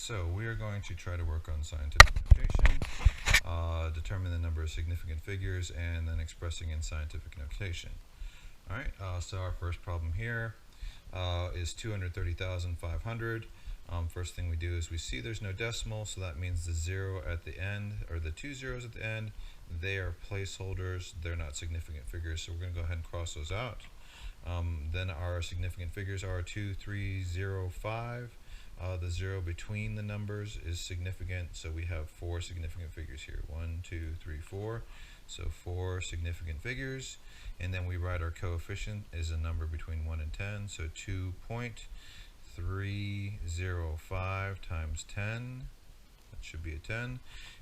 so we are going to try to work on scientific notation, determine the number of significant figures, and then expressing in scientific notation. Alright, so our first problem here is 230,500. First thing we do is we see there's no decimal, so that means the 0 at the end, or the 2 zeros at the end, they are placeholders, they're not significant figures, so we're going to go ahead and cross those out. Then our significant figures are 2, 3, 0, 5. The 0 between the numbers is significant, so we have 4 significant figures here. 1, 2, 3, 4. So 4 significant figures. And then we write our coefficient is a number between 1 and 10, so 2.305 times 10. That should be a 10.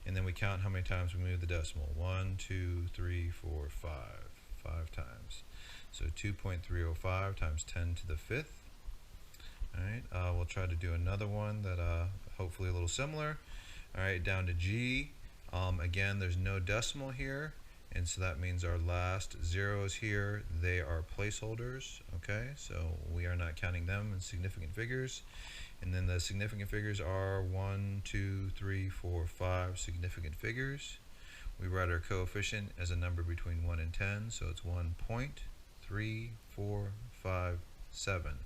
And then we count how many times we move the decimal. 1, 2, 3, 4, 5. 5 times. So 2.305 times 10 to the 5th. Alright, we'll try to do another one that hopefully a little similar. Alright, down to G. Again, there's no decimal here, and so that means our last zeros here, they are placeholders. Okay, so we are not counting them in significant figures. And then the significant figures are 1, 2, 3, 4, 5 significant figures. We write our coefficient as a number between 1 and 10, so it's 1.3457.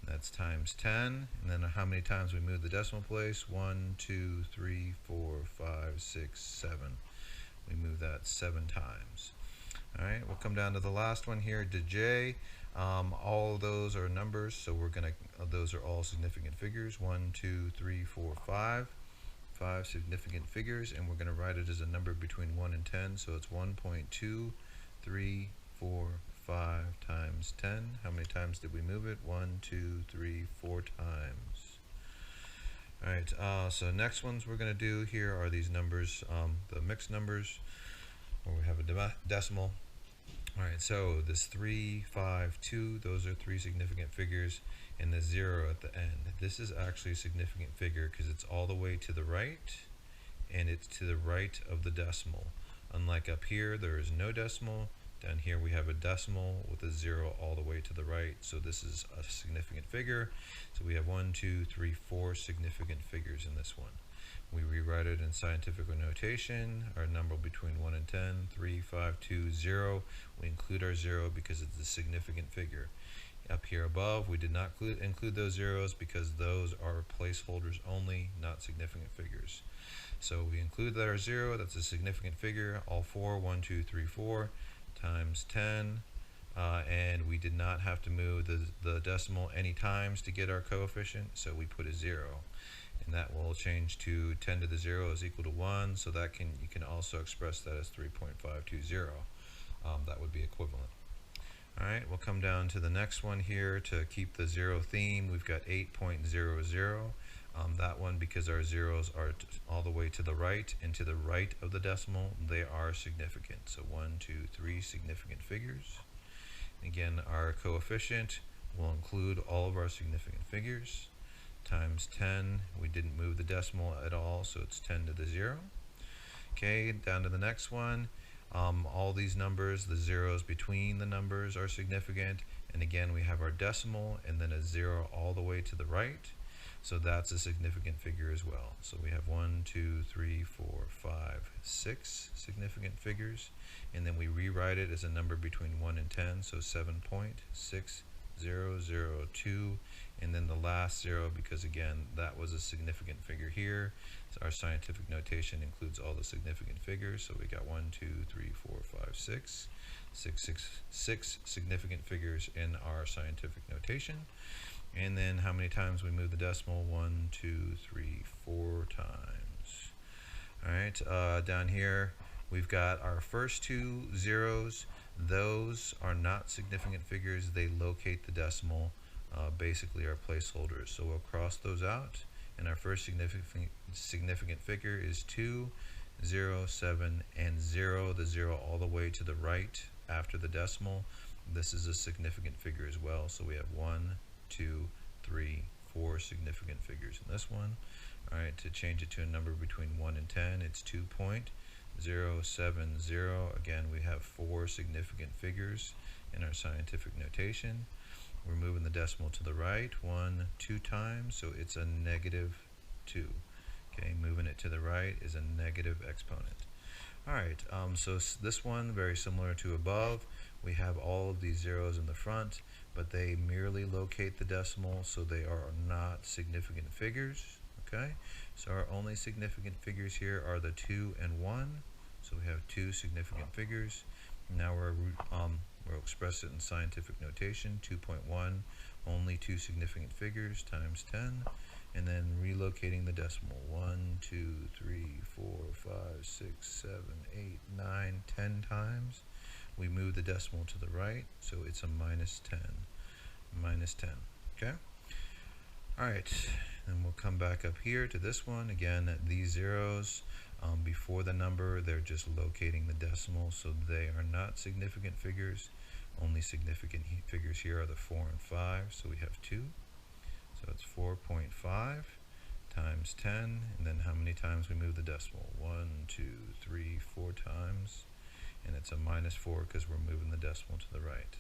That's times 10, and then how many times we move the decimal place? 1, 2, 3, 4, 5, 6, 7. We move that 7 times. Alright, we'll come down to the last one here, to J. All of those are numbers, so we're going to, those are all significant figures. 1, 2, 3, 4, 5. 5 significant figures, and we're going to write it as a number between 1 and 10, so it's 1.234 times 10. How many times did we move it? 1, 2, 3, 4 times. Alright, so next ones we're going to do here are these numbers, the mixed numbers, where we have a decimal. Alright, so this 3, 5, 2, those are 3 significant figures, and the 0 at the end. This is actually a significant figure because it's all the way to the right, and it's to the right of the decimal. Unlike up here, there is no decimal. Down here we have a decimal with a 0 all the way to the right, so this is a significant figure. So we have 1, 2, 3, 4 significant figures in this one. We rewrite it in scientific notation, our number between 1 and 10, 3, 5, 2, 0. We include our 0 because it's a significant figure. Up here above, we did not include those zeros because those are placeholders only, not significant figures. So we include our 0, that's a significant figure, all 4, 1, 2, 3, 4. Times 10, and we did not have to move the decimal any times to get our coefficient, so we put a 0, and that will change to 10 to the 0 is equal to 1, so that you can also express that as 3.520. That would be equivalent. Alright, we'll come down to the next one here to keep the 0 theme. We've got 8.00. That one, because our zeros are all the way to the right and to the right of the decimal, they are significant. So 1, 2, 3 significant figures. Again, our coefficient will include all of our significant figures. Times 10, we didn't move the decimal at all, so it's 10 to the 0. Okay, down to the next one. All these numbers, the zeros between the numbers are significant. And again, we have our decimal and then a 0 all the way to the right. So that's a significant figure as well. So we have 1, 2, 3, 4, 5, 6 significant figures. And then we rewrite it as a number between 1 and 10, so 7.6002. And then the last 0, because again, that was a significant figure here. So our scientific notation includes all the significant figures. So we got 1, 2, 3, 4, 5, 6. 6 significant figures in our scientific notation. And then how many times we move the decimal? 1, 2, 3, 4 times. Alright, down here we've got our first 2 zeros. Those are not significant figures. They locate the decimal, basically are placeholders. So we'll cross those out. And our first significant figure is 2, 0, 7, and 0. The 0 all the way to the right after the decimal. This is a significant figure as well. So we have 1, 2, 3, 4 significant figures in this one. Alright, to change it to a number between 1 and 10, it's 2.070. Again, we have 4 significant figures in our scientific notation. We're moving the decimal to the right 2 times, so it's a negative 2. Okay, moving it to the right is a negative exponent. Alright, so this one, very similar to above, we have all of these zeros in the front, but they merely locate the decimal, so they are not significant figures. Okay, so our only significant figures here are the 2 and 1, so we have 2 significant figures. Now we'll express it in scientific notation. 2.1, only 2 significant figures, times 10, and then relocating the decimal. 1, 2, 3, 4, 5, 6, 7, 8, 9, 10 times. We move the decimal to the right, so it's a minus 10. Minus 10. Okay? Alright, and we'll come back up here to this one. Again, these zeros before the number, they're just locating the decimal, so they are not significant figures. Only significant figures here are the 4 and 5, so we have 2. So it's 4.5 times 10, and then how many times we move the decimal? 1, 2, 3, 4 times, and it's a minus 4 because we're moving the decimal to the right.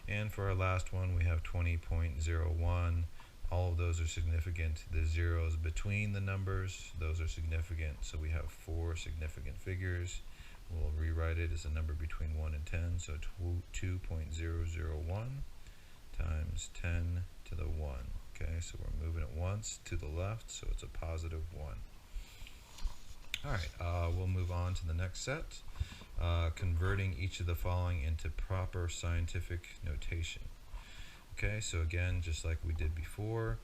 And for our last one, we have 20.01. All of those are significant. The zeros between the numbers, those are significant, so we have 4 significant figures. We'll rewrite it as a number between 1 and 10, so 2.001 times 10 to the 1. Okay, so we're moving it once to the left, so it's a positive 1. Alright, we'll move on to the next set. Converting each of the following into proper scientific notation. Okay, so again, just like we did before,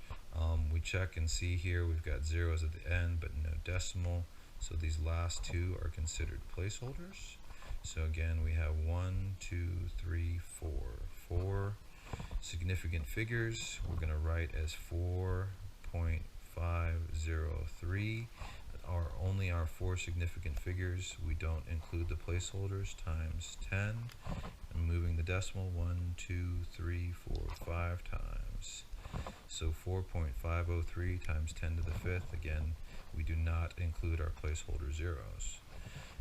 we check and see here we've got zeros at the end but no decimal, so these last 2 are considered placeholders. So again, we have 1, 2, 3, 4. 4 significant figures we're going to write as 4.503. Only our 4 significant figures, we don't include the placeholders, times 10, and moving the decimal 1, 2, 3, 4, 5 times. So 4.503 times 10 to the 5th, again, we do not include our placeholder zeros.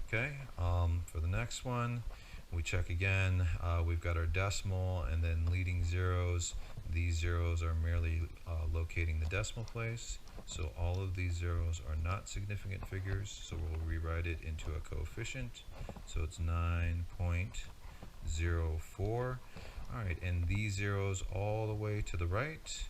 Okay, for the next one, we check again. We've got our decimal and then leading zeros. These zeros are merely locating the decimal place. So all of these zeros are not significant figures, so we'll rewrite it into a coefficient. So it's 9.04. Alright, and these zeros all the way to the right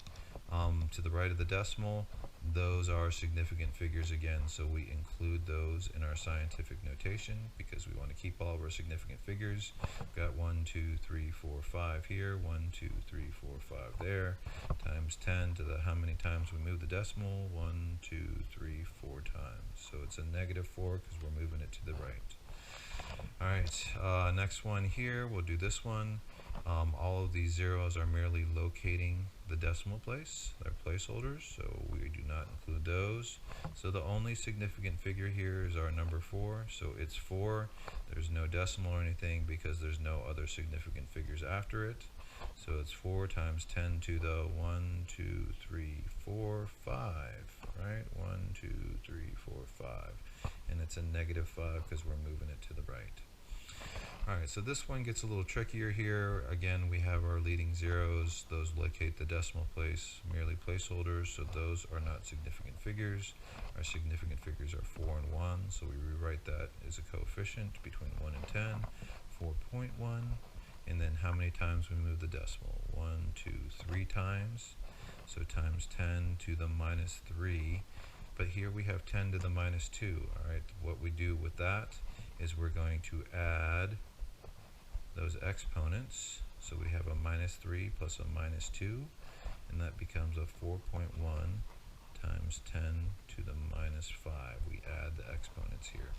of the decimal, those are significant figures again, so we include those in our scientific notation because we want to keep all of our significant figures. We've got 1, 2, 3, 4, 5 here, 1, 2, 3, 4, 5 there, times 10 to the how many times we move the decimal? 1, 2, 3, 4 times. So it's a negative 4 because we're moving it to the right. Alright, next one here, we'll do this one. All of these zeros are merely locating the decimal place. They're placeholders, so we do not include those. So the only significant figure here is our number 4, so it's 4. There's no decimal or anything because there's no other significant figures after it. So it's 4 times 10 to the 1, 2, 3, 4, 5, right? 1, 2, 3, 4, 5. And it's a negative 5 because we're moving it to the right. Alright, so this one gets a little trickier here. Again, we have our leading zeros. Those locate the decimal place, merely placeholders, so those are not significant figures. Our significant figures are 4 and 1, so we rewrite that as a coefficient between 1 and 10, 4.1. And then how many times we move the decimal? 1, 2, 3 times. So times 10 to the minus 3. But here we have 10 to the minus 2. Alright, what we do with that is we're going to add those exponents. So we have a minus 3 plus a minus 2, and that becomes a 4.1 times 10 to the minus 5. We add the exponents here.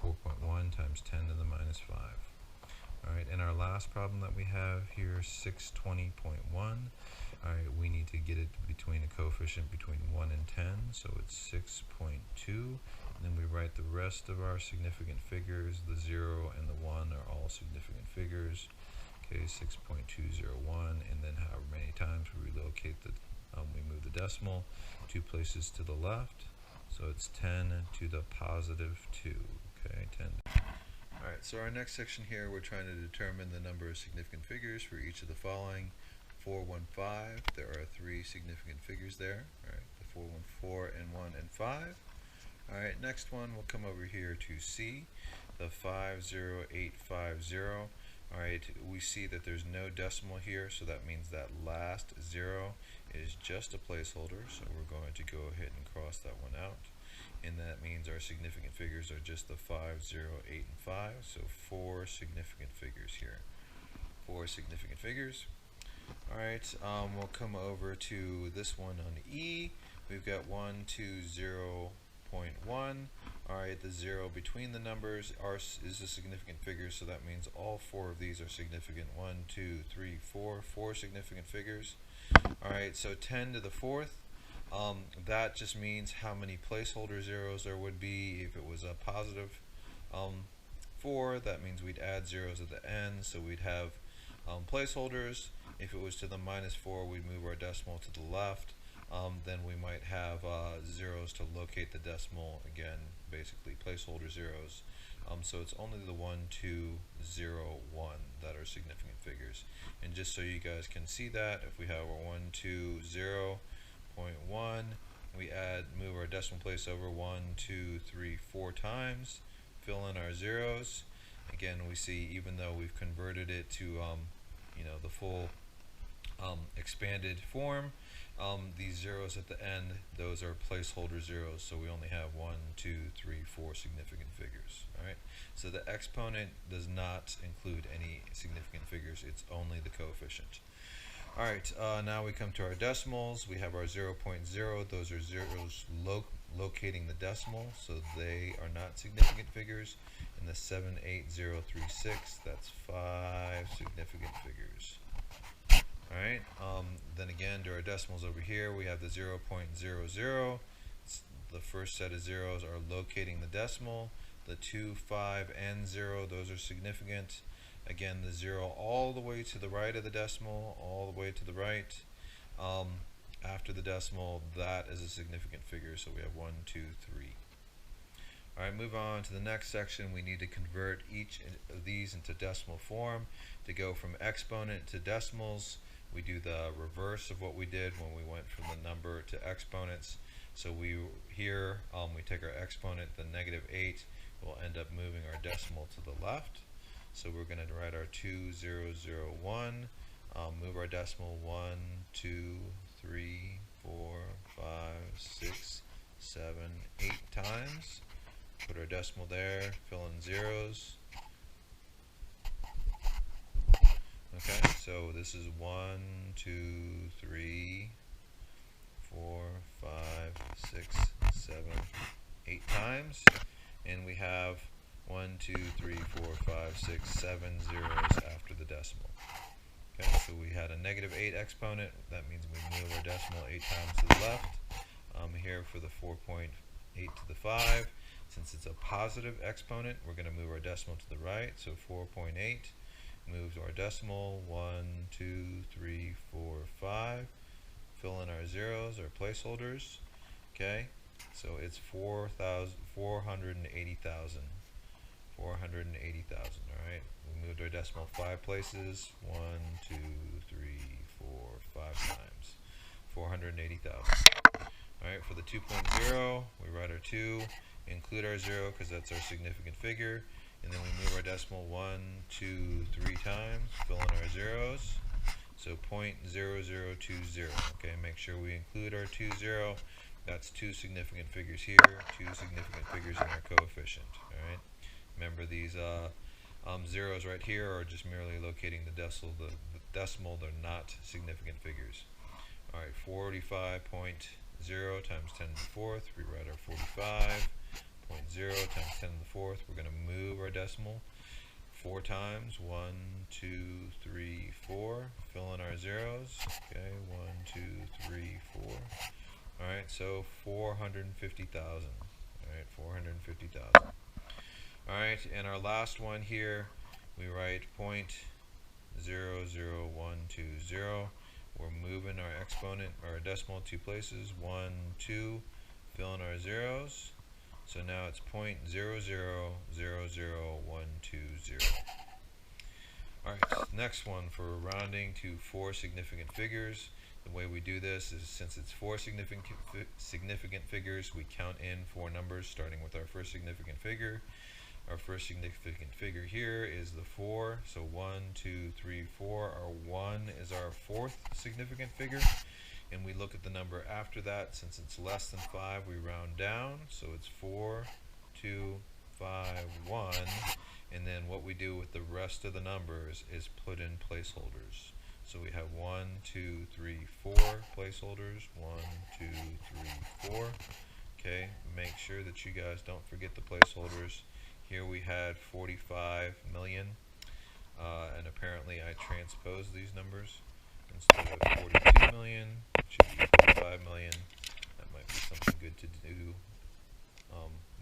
4.1 times 10 to the minus 5. Alright, and our last problem that we have here is 620.1. Alright, we need to get it between a coefficient between 1 and 10, so it's 6.2. And then we write the rest of our significant figures. The 0 and the 1 are all significant figures. Okay, 6.201, and then however many times we relocate we move the decimal 2 places to the left. So it's 10 to the positive 2. Okay, 10. Alright, so our next section here, we're trying to determine the number of significant figures for each of the following. 415, there are 3 significant figures there. Alright, the 414 and 1 5. Alright, next one, we'll come over here to C, the 50850. Alright, we see that there's no decimal here, so that means that last 0 is just a placeholder, so we're going to go ahead and cross that one out. And that means our significant figures are just the 5, 0, 8, and 5, so 4 significant figures here. 4 significant figures. Alright, we'll come over to this one on E. We've got 1, 2, 0, 0.1. Alright, the 0 between the numbers is a significant figure, so that means all 4 of these are significant. 1, 2, 3, 4, 4 significant figures. Alright, so 10 to the 4th, that just means how many placeholder zeros there would be. If it was a positive 4, that means we'd add zeros at the end, so we'd have placeholders. If it was to the -4, we'd move our decimal to the left. Then we might have zeros to locate the decimal, again, basically placeholder zeros. So it's only the 1, 2, 0, 1 that are significant figures. And just so you guys can see that, if we have our 1, 2, 0, 0.1, we move our decimal place over 1, 2, 3, 4 times, fill in our zeros. Again, we see even though we've converted it to the full expanded form, these zeros at the end, those are placeholder zeros, so we only have 1, 2, 3, 4 significant figures. Alright, so the exponent does not include any significant figures, it's only the coefficient. Alright, now we come to our decimals. We have our 0.0, those are zeros locating the decimal, so they are not significant figures. And the 78036, that's 5 significant figures. Alright, then again to our decimals over here, we have the 0.00. The first set of zeros are locating the decimal. The 2, 5, and 0, those are significant. Again, the 0 all the way to the right of the decimal, all the way to the right. After the decimal, that is a significant figure, so we have 1, 2, 3. Alright, move on to the next section. We need to convert each of these into decimal form. To go from exponent to decimals, we do the reverse of what we did when we went from the number to exponents. So we take our exponent, the -8, we'll end up moving our decimal to the left. So we're going to write our 2001, move our decimal 1, 2, 3, 4, 5, 6, 7, 8 times. Put our decimal there, fill in zeros. Okay, so this is 1, 2, 3, 4, 5, 6, 7, 8 times. And we have 1, 2, 3, 4, 5, 6, 7 zeros after the decimal. Okay, so we had a -8 exponent. That means we move our decimal 8 times to the left. Here for the 4.8 to the 5, since it's a positive exponent, we're going to move our decimal to the right. So 4.8 moves our decimal 1, 2, 3, 4, 5. Fill in our zeros, our placeholders. Okay, so it's 480,000. 480,000. Alright, we moved our decimal 5 places. 1, 2, 3, 4, 5 times. 480,000. Alright, for the 2.0, we write our 2, include our 0 because that's our significant figure, and then we move our decimal 1, 2, 3 times, fill in our zeros. So 0.0020. Okay, make sure we include our 20. That's 2 significant figures here, 2 significant figures in our coefficient. Alright. Remember these zeros right here are just merely locating the decimal. The decimal, they're not significant figures. Alright, 45.0 times 10 to the 4th. We write our 45.0 times 10 to the 4th. We're going to move our decimal 4 times. 1, 2, 3, 4. Fill in our zeros. Okay, 1, 2, 3, 4. Alright, so 450,000. Alright, 450,000. Alright, and our last one here, we write 0.00120. We're moving our exponent, or our decimal 2 places, 1, 2, fill in our zeros. So now it's 0.0000120. Alright, next one for rounding to 4 significant figures. The way we do this is, since it's 4 significant figures, we count in 4 numbers starting with our first significant figure. Our first significant figure here is the 4, so 1, 2, 3, 4. Our 1 is our 4th significant figure, and we look at the number after that. Since it's less than 5, we round down, so it's 4, 2, 5, 1, and then what we do with the rest of the numbers is put in placeholders. So we have 1, 2, 3, 4 placeholders, 1, 2, 3, 4. Okay, make sure that you guys don't forget the placeholders. Here we had 45 million, and apparently I transposed these numbers. Instead of 42 million, it should be 45 million. That might be something good to do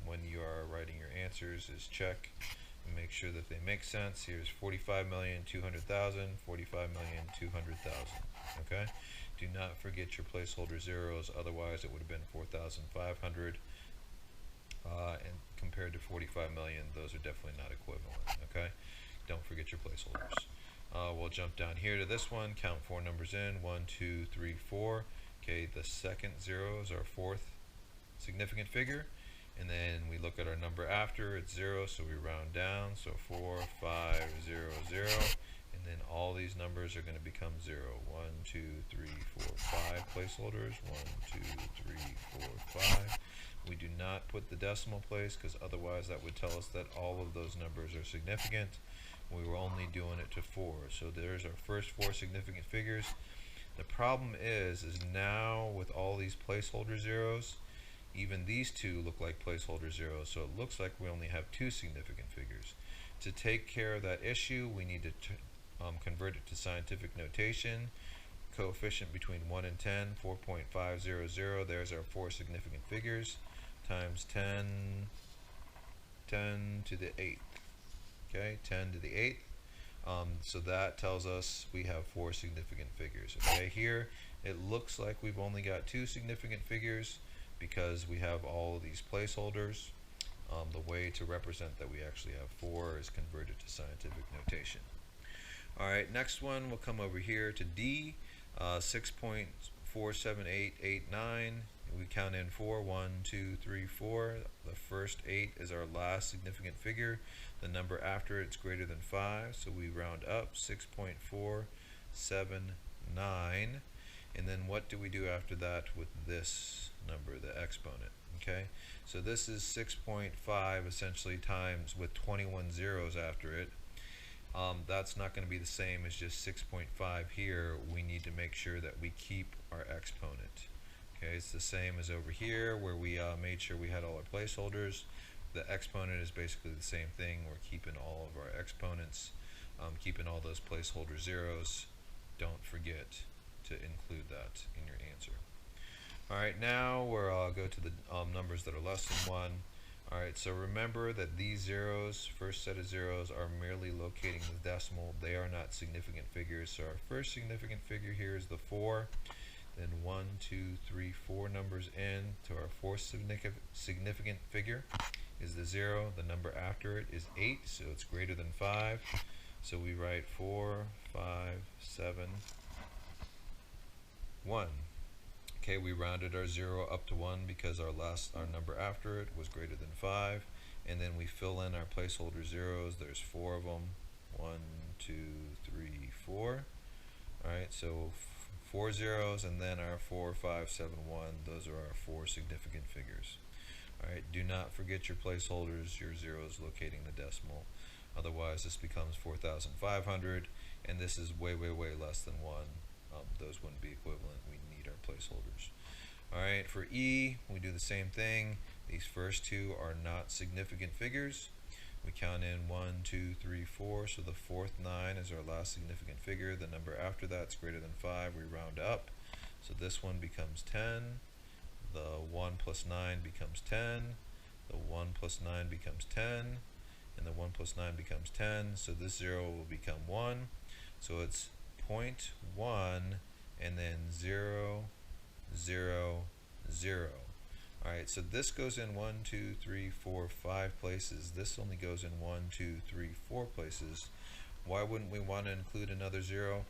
when you are writing your answers, is check and make sure that they make sense. Here's 45,200,000, 45,200,000. Okay? Do not forget your placeholder zeros, otherwise it would have been 4,500. And compared to 45 million, those are definitely not equivalent. Okay? Don't forget your placeholders. We'll jump down here to this one, count 4 numbers in, 1, 2, 3, 4. Okay, the second 0 is our 4th significant figure. And then we look at our number after, it's 0, so we round down, so 4, 5, 0, 0. And then all these numbers are going to become 0. 1, 2, 3, 4, 5 placeholders. 1, 2, 3, 4, 5. We do not put the decimal place, because otherwise that would tell us that all of those numbers are significant. We were only doing it to 4. So there's our first 4 significant figures. The problem is now with all these placeholder zeros, even these two look like placeholder zeros, so it looks like we only have 2 significant figures. To take care of that issue, we need to convert it to scientific notation. Coefficient between 1 and 10, 4.500. There's our 4 significant figures, times 10 to the 8th. Okay, 10 to the 8th. So that tells us we have 4 significant figures. Okay, here it looks like we've only got 2 significant figures because we have all of these placeholders. The way to represent that we actually have 4 is converted to scientific notation. Alright, next one, we'll come over here to D, 6.47889. We count in 4, 1, 2, 3, 4. The first 8 is our last significant figure. The number after it's greater than 5, so we round up, 6.479. And then what do we do after that with this number, the exponent? Okay, so this is 6.5 essentially times with 21 zeros after it. That's not going to be the same as just 6.5 here. We need to make sure that we keep our exponent. Okay, it's the same as over here where we made sure we had all our placeholders. The exponent is basically the same thing. We're keeping all of our exponents, keeping all those placeholder zeros. Don't forget to include that in your answer. Alright, now we'll go to the numbers that are less than 1. Alright, so remember that these zeros, first set of zeros, are merely locating the decimal. They are not significant figures. So our first significant figure here is the 4. Then 1, 2, 3, 4 numbers in to our 4th significant figure is the 0. The number after it is 8, so it's greater than 5. So we write 4, 5, 7, 1. Okay, we rounded our 0 up to 1 because our number after it was greater than 5. And then we fill in our placeholder zeros. There's 4 of them. 1, 2, 3, 4. Alright, so 4 zeros, and then our 4, 5, 7, 1. Those are our 4 significant figures. Alright, do not forget your placeholders, your zeros locating the decimal. Otherwise, this becomes 4,500, and this is way, way, way less than 1. Those wouldn't be equivalent. We need our placeholders. Alright, for E, we do the same thing. These first 2 are not significant figures. We count in 1, 2, 3, 4, so the 4th 9 is our last significant figure. The number after that's greater than 5. We round up, so this one becomes 10. The 1 plus 9 becomes 10. The 1 plus 9 becomes 10. And the 1 plus 9 becomes 10. So this 0 will become 1. So it's 0.1 and then 0, 0, 0. Alright, so this goes in 1, 2, 3, 4, 5 places. This only goes in 1, 2, 3, 4 places. Why wouldn't we want to include another 0?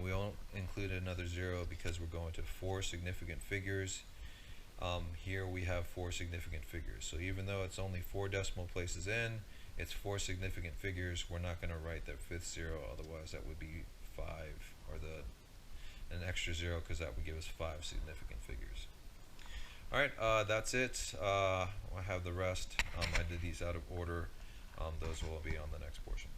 We won't include another 0 because we're going to 4 significant figures. Here we have 4 significant figures. So even though it's only 4 decimal places in, it's 4 significant figures. We're not going to write that 5th 0, otherwise that would be 5, or an extra 0, because that would give us 5 significant figures. Alright, that's it. I have the rest. I did these out of order. Those will be on the next portion.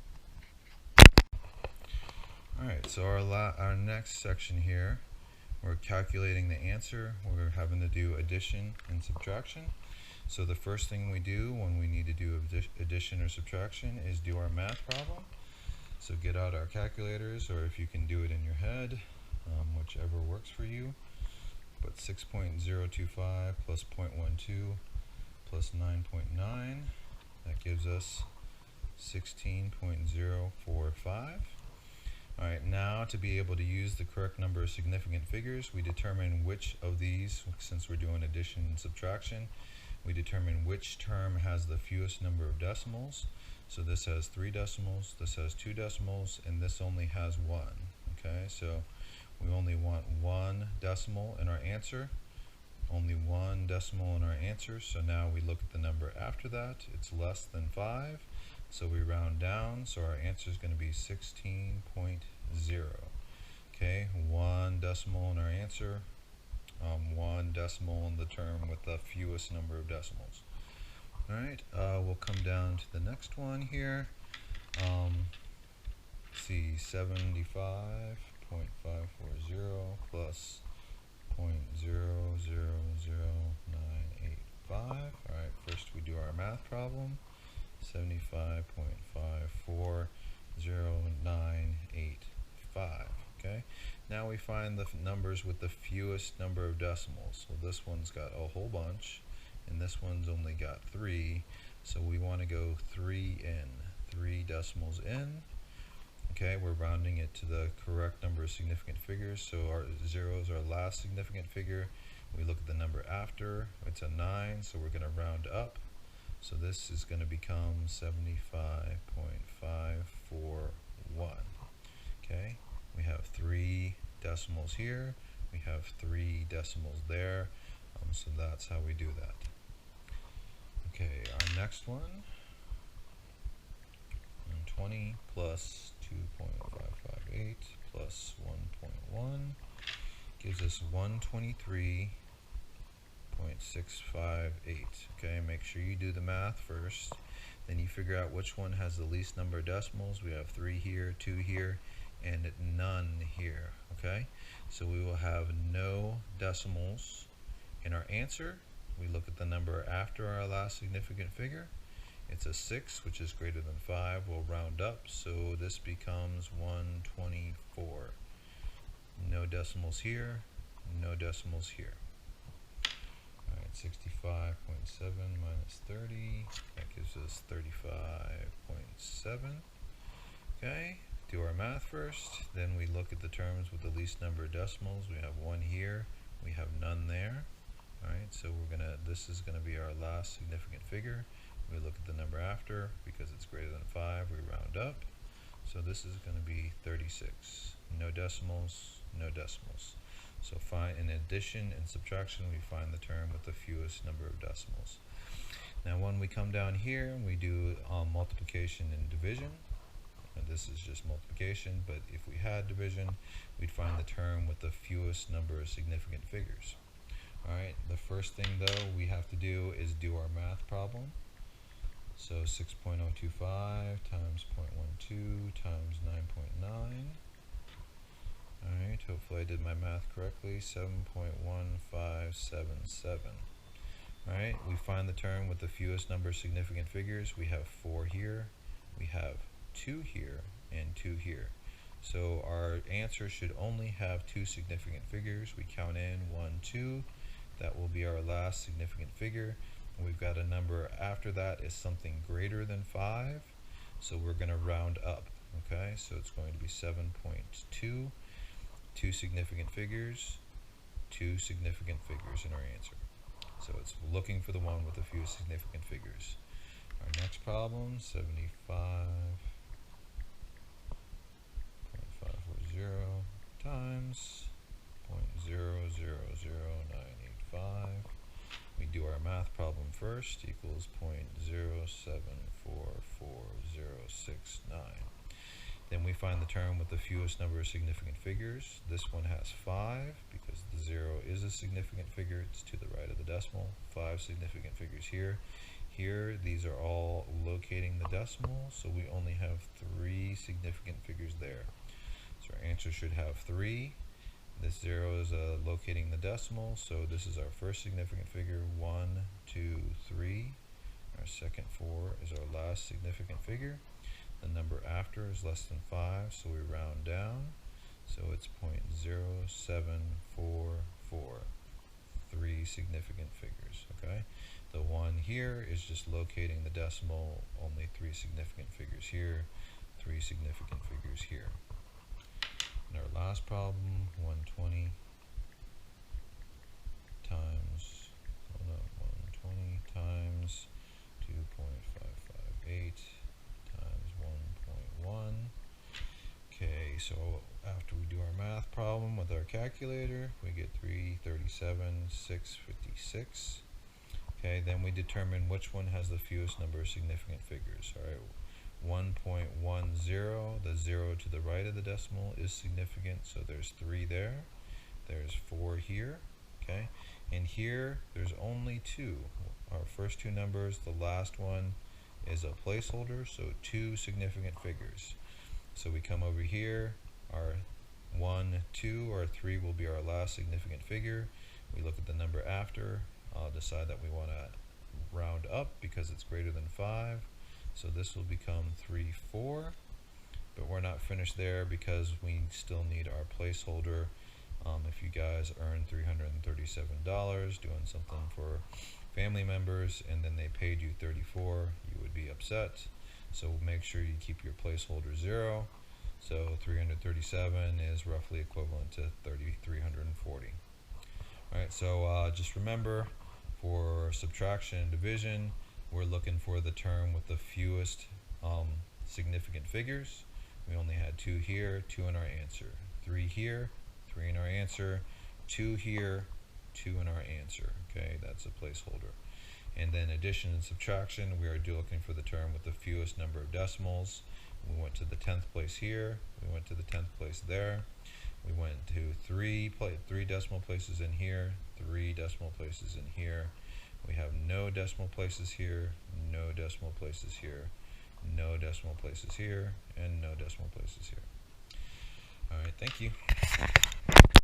Alright, so our next section here, we're calculating the answer. We're having to do addition and subtraction. So the first thing we do when we need to do addition or subtraction is do our math problem. So get out our calculators, or if you can do it in your head, whichever works for you. But 6.025 plus 0.12 plus 9.9, that gives us 16.045. Alright, now to be able to use the correct number of significant figures, we determine which of these, since we're doing addition and subtraction, we determine which term has the fewest number of decimals. So this has 3 decimals, this has 2 decimals, and this only has 1. Okay, so we only want 1 decimal in our answer. Only 1 decimal in our answer. So now we look at the number after that. It's less than 5. So we round down. So our answer is going to be 16.0. Okay, 1 decimal in our answer. 1 decimal in the term with the fewest number of decimals. Alright, we'll come down to the next one here. See, 75.540 plus 0.000985. Alright, first we do our math problem. 75.5400985. Okay, now we find the numbers with the fewest number of decimals. So this one's got a whole bunch, and this one's only got 3. So we want to go 3 in, 3 decimals in. Okay, we're rounding it to the correct number of significant figures. So our 0 is our last significant figure. We look at the number after. It's a 9, so we're going to round up. So this is going to become 75.541. Okay, we have 3 decimals here. We have 3 decimals there. So that's how we do that. Okay, our next one. 20 plus 2.558 plus 1.1 gives us 123.658. Okay, make sure you do the math first. Then you figure out which one has the least number of decimals. We have 3 here, 2 here, and none here. Okay, so we will have no decimals in our answer. We look at the number after our last significant figure. It's a 6, which is greater than 5. We'll round up, so this becomes 124. No decimals here, no decimals here. Alright, 65.7 minus 30, that gives us 35.7. Okay, do our math first, then we look at the terms with the least number of decimals. We have 1 here, we have none there. Alright, so this is gonna be our last significant figure. We look at the number after, because it's greater than 5, we round up. So this is going to be 36. No decimals, no decimals. So in addition and subtraction, we find the term with the fewest number of decimals. Now when we come down here, we do multiplication and division. And this is just multiplication, but if we had division, we'd find the term with the fewest number of significant figures. Alright, the first thing though we have to do is do our math problem. So 6.025 times 0.12 times 9.9. Alright, hopefully I did my math correctly. 7.1577. Alright, we find the term with the fewest number of significant figures. We have 4 here, we have 2 here, and 2 here. So our answer should only have 2 significant figures. We count in 1, 2. That will be our last significant figure. We've got a number after that is something greater than 5, so we're going to round up. Okay, so it's going to be 7.2, 2 significant figures, 2 significant figures in our answer. So it's looking for the one with the fewest significant figures. Our next problem, 75.540 times 0.000985. We do our math problem first, equals 0.0744069. Then we find the term with the fewest number of significant figures. This one has 5 because the 0 is a significant figure. It's to the right of the decimal. 5 significant figures here. Here, these are all locating the decimal, so we only have 3 significant figures there. So our answer should have 3. This 0 is locating the decimal, so this is our first significant figure, 1, 2, 3. Our second 4 is our last significant figure. The number after is less than 5, so we round down. So it's 0.0744, 3 significant figures, okay? The 1 here is just locating the decimal, only 3 significant figures here, 3 significant figures here. And our last problem, 120 times, 120 times 2.558 times 1.1. Okay, so after we do our math problem with our calculator, we get 337,656. Okay, then we determine which one has the fewest number of significant figures. All right, 1.10, the 0 to the right of the decimal is significant, so there's 3 there. There's 4 here, okay? And here, there's only 2. Our first 2 numbers, the last one is a placeholder, so 2 significant figures. So we come over here, our 1, 2, or 3 will be our last significant figure. We look at the number after, decide that we want to round up because it's greater than 5. So this will become 3, 4, but we're not finished there because we still need our placeholder. If you guys earned $337 doing something for family members and then they paid you 34, you would be upset. So make sure you keep your placeholder 0. So 337 is roughly equivalent to 340. Alright, so just remember, for subtraction and division, we're looking for the term with the fewest significant figures. We only had 2 here, 2 in our answer. 3 here, 3 in our answer. 2 here, 2 in our answer. Okay, that's a placeholder. And then addition and subtraction, we are looking for the term with the fewest number of decimals. We went to the 10th place here. We went to the 10th place there. We went to 3 decimal places in here, 3 decimal places in here. We have no decimal places here, no decimal places here, no decimal places here, and no decimal places here. All right, thank you.